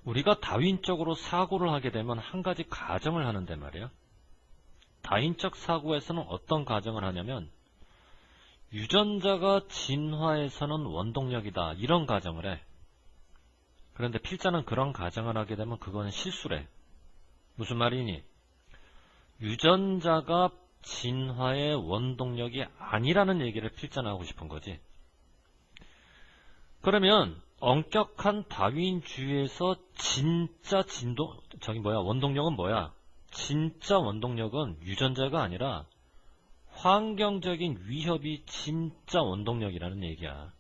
우리가 다윈적으로 사고를 하게 되면 한 가지 가정을 하는데 말이야. 다윈적 사고에서는 어떤 가정을 하냐면 유전자가 진화해서는 원동력이다 이런 가정을 해. 그런데 필자는 그런 가정을 하게 되면 그건 실수래. 무슨 말이니? 유전자가 진화의 원동력이 아니라는 얘기를 필자는 하고 싶은 거지. 그러면 엄격한 다윈주의에서 진짜 원동력은 뭐야? 진짜 원동력은 유전자가 아니라 환경적인 위협이 진짜 원동력이라는 얘기야.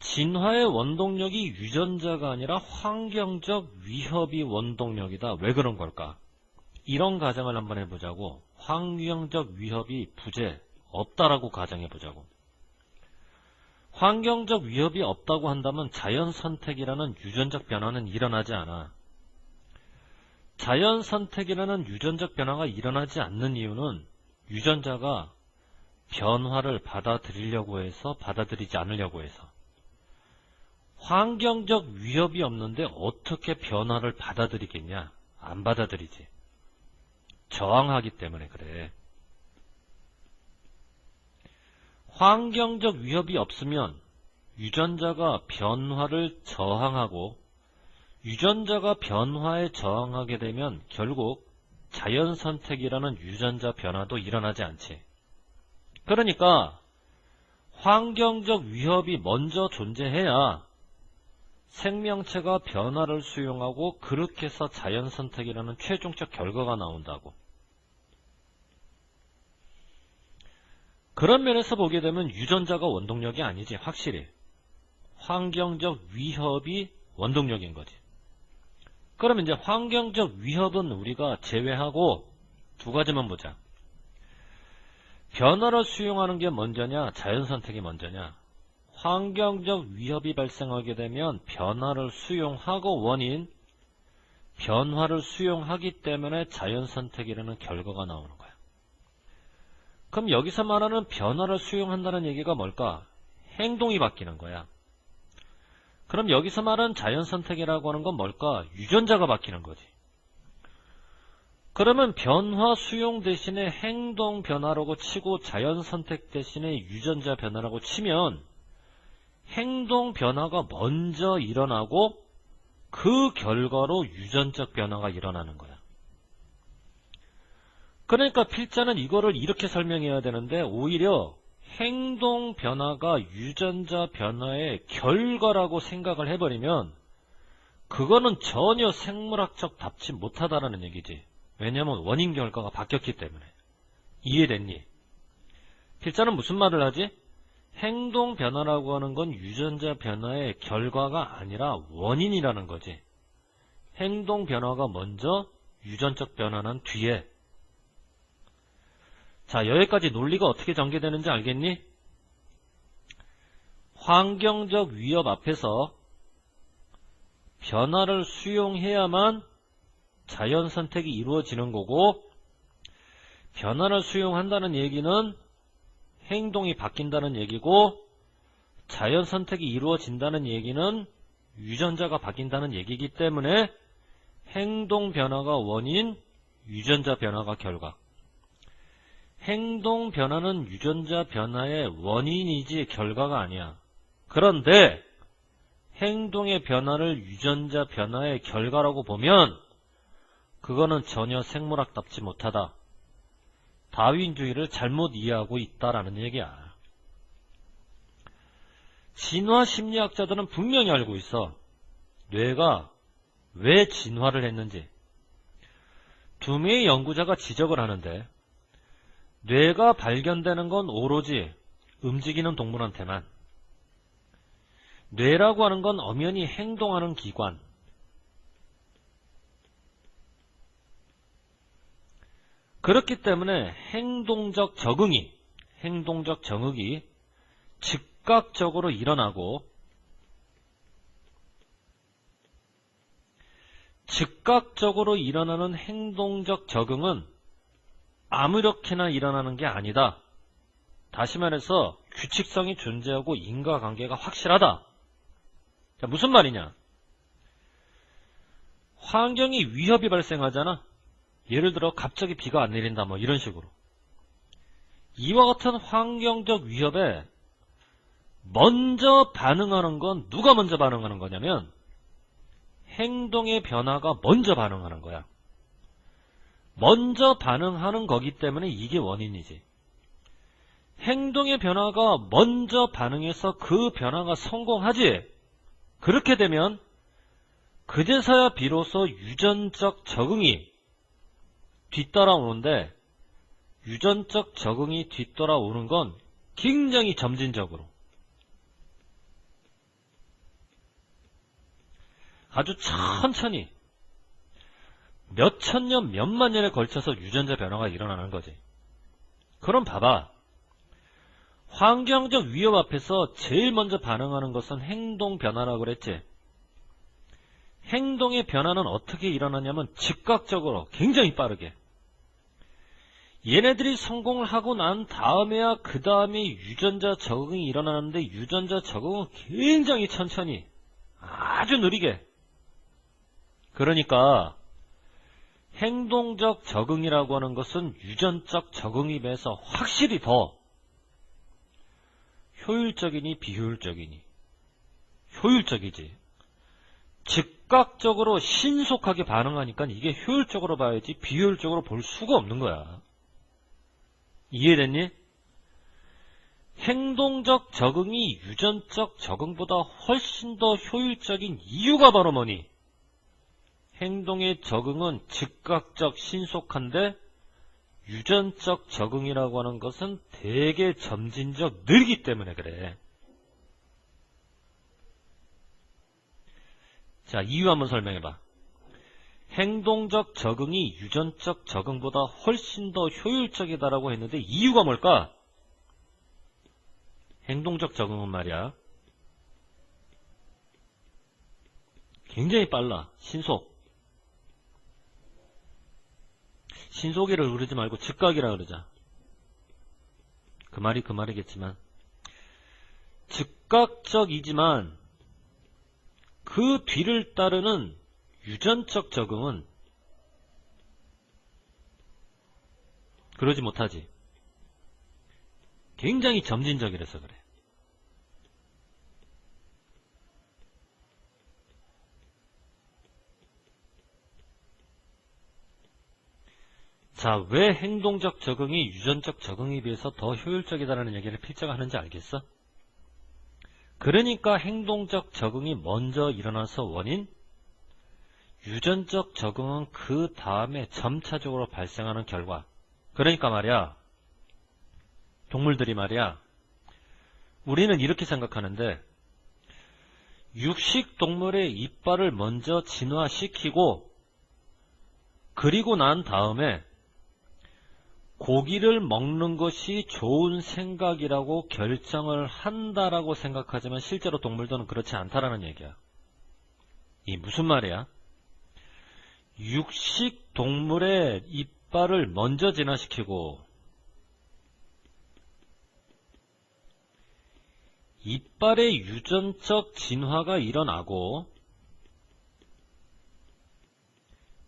진화의 원동력이 유전자가 아니라 환경적 위협이 원동력이다. 왜 그런 걸까? 이런 가정을 한번 해보자고. 환경적 위협이 부재, 없다라고 가정해보자고. 환경적 위협이 없다고 한다면 자연선택이라는 유전적 변화는 일어나지 않아. 자연선택이라는 유전적 변화가 일어나지 않는 이유는 유전자가 변화를 받아들이려고 해서 받아들이지 않으려고 해서. 환경적 위협이 없는데 어떻게 변화를 받아들이겠냐? 안 받아들이지. 저항하기 때문에 그래. 환경적 위협이 없으면 유전자가 변화를 저항하고 유전자가 변화에 저항하게 되면 결국 자연선택이라는 유전자 변화도 일어나지 않지. 그러니까 환경적 위협이 먼저 존재해야 생명체가 변화를 수용하고 그렇게 해서 자연선택이라는 최종적 결과가 나온다고. 그런 면에서 보게 되면 유전자가 원동력이 아니지. 확실히 환경적 위협이 원동력인 거지. 그러면 이제 환경적 위협은 우리가 제외하고 두 가지만 보자. 변화를 수용하는 게 먼저냐 자연선택이 먼저냐. 환경적 위협이 발생하게 되면 변화를 수용하고 원인 변화를 수용하기 때문에 자연선택이라는 결과가 나오는 거야. 그럼 여기서 말하는 변화를 수용한다는 얘기가 뭘까? 행동이 바뀌는 거야. 그럼 여기서 말하는 자연선택이라고 하는 건 뭘까? 유전자가 바뀌는 거지. 그러면 변화 수용 대신에 행동 변화라고 치고 자연선택 대신에 유전자 변화라고 치면 행동 변화가 먼저 일어나고 그 결과로 유전적 변화가 일어나는 거야. 그러니까 필자는 이거를 이렇게 설명해야 되는데 오히려 행동 변화가 유전자 변화의 결과라고 생각을 해버리면 그거는 전혀 생물학적답지 못하다라는 얘기지. 왜냐하면 원인 결과가 바뀌었기 때문에. 이해됐니? 필자는 무슨 말을 하지? 행동 변화라고 하는 건 유전자 변화의 결과가 아니라 원인이라는 거지. 행동 변화가 먼저, 유전적 변화는 뒤에. 자, 여기까지 논리가 어떻게 전개되는지 알겠니? 환경적 위협 앞에서 변화를 수용해야만 자연선택이 이루어지는 거고, 변화를 수용한다는 얘기는 행동이 바뀐다는 얘기고, 자연선택이 이루어진다는 얘기는 유전자가 바뀐다는 얘기이기 때문에 행동 변화가 원인, 유전자 변화가 결과. 행동 변화는 유전자 변화의 원인이지 결과가 아니야. 그런데 행동의 변화를 유전자 변화의 결과라고 보면 그거는 전혀 생물학답지 못하다. 다윈주의를 잘못 이해하고 있다라는 얘기야. 진화 심리학자들은 분명히 알고 있어. 뇌가 왜 진화를 했는지. 두 명의 연구자가 지적을 하는데 뇌가 발견되는 건 오로지 움직이는 동물한테만. 뇌라고 하는 건 엄연히 행동하는 기관. 그렇기 때문에 행동적 적응이 즉각적으로 일어나고 즉각적으로 일어나는 행동적 적응은 아무렇게나 일어나는 게 아니다. 다시 말해서 규칙성이 존재하고 인과관계가 확실하다. 자, 무슨 말이냐? 환경이 위협이 발생하잖아. 예를 들어 갑자기 비가 안 내린다 뭐 이런 식으로. 이와 같은 환경적 위협에 먼저 반응하는 건 누가 먼저 반응하는 거냐면 행동의 변화가 먼저 반응하는 거야. 먼저 반응하는 거기 때문에 이게 원인이지. 행동의 변화가 먼저 반응해서 그 변화가 성공하지. 그렇게 되면 그제서야 비로소 유전적 적응이 뒤따라오는데, 유전적 적응이 뒤따라오는 건 굉장히 점진적으로 아주 천천히 몇 천년 몇만 년에 걸쳐서 유전자 변화가 일어나는 거지. 그럼 봐봐. 환경적 위협 앞에서 제일 먼저 반응하는 것은 행동 변화라고 그랬지. 행동의 변화는 어떻게 일어나냐면 즉각적으로 굉장히 빠르게. 얘네들이 성공을 하고 난 다음에야 그 다음에 유전자 적응이 일어나는데 유전자 적응은 굉장히 천천히 아주 느리게. 그러니까 행동적 적응이라고 하는 것은 유전적 적응에 비해서 확실히 더 효율적이니 비효율적이니? 효율적이지. 즉각적으로 신속하게 반응하니까 이게 효율적으로 봐야지 비효율적으로 볼 수가 없는 거야. 이해됐니? 행동적 적응이 유전적 적응보다 훨씬 더 효율적인 이유가 바로 뭐니? 행동의 적응은 즉각적 신속한데 유전적 적응이라고 하는 것은 되게 점진적 느리기 때문에 그래. 자, 이유 한번 설명해봐. 행동적 적응이 유전적 적응보다 훨씬 더 효율적이다라고 했는데 이유가 뭘까? 행동적 적응은 말이야, 굉장히 빨라. 신속이라 그러지 말고 즉각이라 그러자. 그 말이 그 말이겠지만 즉각적이지만 그 뒤를 따르는 유전적 적응은 그러지 못하지. 굉장히 점진적이라서 그래. 자, 왜 행동적 적응이 유전적 적응에 비해서 더 효율적이다라는 얘기를 필자가 하는지 알겠어? 그러니까 행동적 적응이 먼저 일어나서 원인, 유전적 적응은 그 다음에 점차적으로 발생하는 결과. 그러니까 말이야, 동물들이 말이야, 우리는 이렇게 생각하는데 육식 동물의 이빨을 먼저 진화시키고 그리고 난 다음에 고기를 먹는 것이 좋은 생각이라고 결정을 한다라고 생각하지만 실제로 동물들은 그렇지 않다라는 얘기야. 이 무슨 말이야? 육식 동물의 이빨을 먼저 진화시키고 이빨의 유전적 진화가 일어나고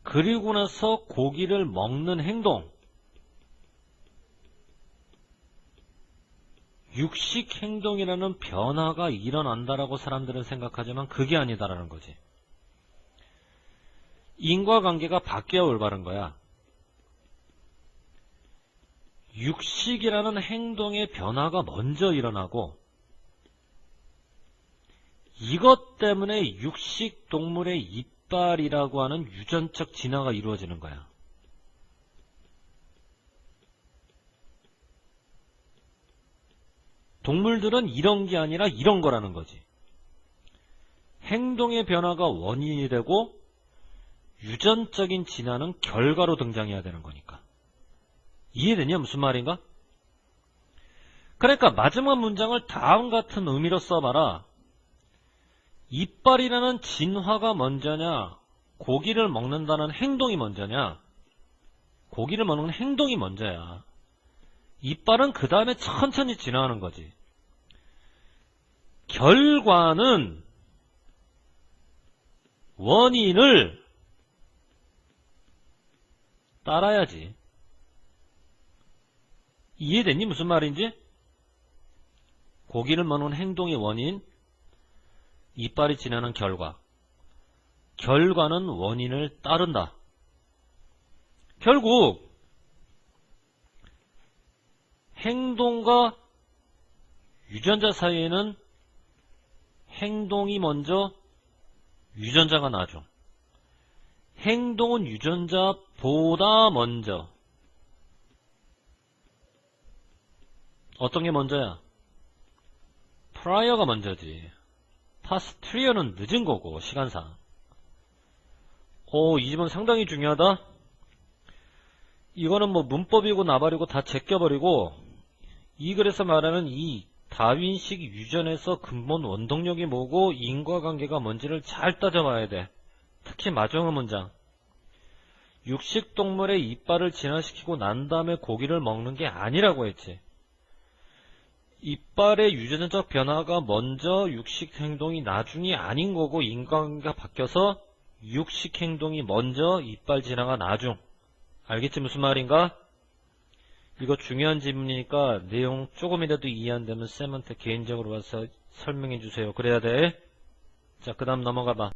그리고 나서 고기를 먹는 행동, 육식 행동이라는 변화가 일어난다라고 사람들은 생각하지만 그게 아니다라는 거지. 인과관계가 바뀌어야 올바른 거야. 육식이라는 행동의 변화가 먼저 일어나고 이것 때문에 육식 동물의 이빨이라고 하는 유전적 진화가 이루어지는 거야. 동물들은 이런 게 아니라 이런 거라는 거지. 행동의 변화가 원인이 되고 유전적인 진화는 결과로 등장해야 되는 거니까. 이해되냐? 무슨 말인가? 그러니까 마지막 문장을 다음 같은 의미로 써봐라. 이빨이라는 진화가 먼저냐, 고기를 먹는다는 행동이 먼저냐? 고기를 먹는 행동이 먼저야. 이빨은 그 다음에 천천히 진화하는 거지. 결과는 원인을 따라야지. 이해됐니? 무슨 말인지? 고기를 먹는 행동의 원인, 이빨이 지나는 결과. 결과는 원인을 따른다. 결국 행동과 유전자 사이에는 행동이 먼저, 유전자가 나중. 행동은 유전자보다 먼저. 어떤 게 먼저야? 프라이어가 먼저지. 파스트리어는 늦은 거고, 시간상. 이 집은 상당히 중요하다. 이거는 뭐 문법이고 나발이고 다 제껴버리고, 이 글에서 말하는 이 다윈식 유전에서 근본 원동력이 뭐고 인과관계가 뭔지를 잘 따져봐야 돼. 특히 마지막 문장. 육식동물의 이빨을 진화시키고 난 다음에 고기를 먹는 게 아니라고 했지. 이빨의 유전자적 변화가 먼저 육식행동이 나중이 아닌 거고 인과관계가 바뀌어서 육식행동이 먼저 이빨 진화가 나중. 알겠지 무슨 말인가? 이거 중요한 질문이니까 내용 조금이라도 이해 안 되면 쌤한테 개인적으로 와서 설명해 주세요. 그래야 돼. 자, 그 다음 넘어가 봐.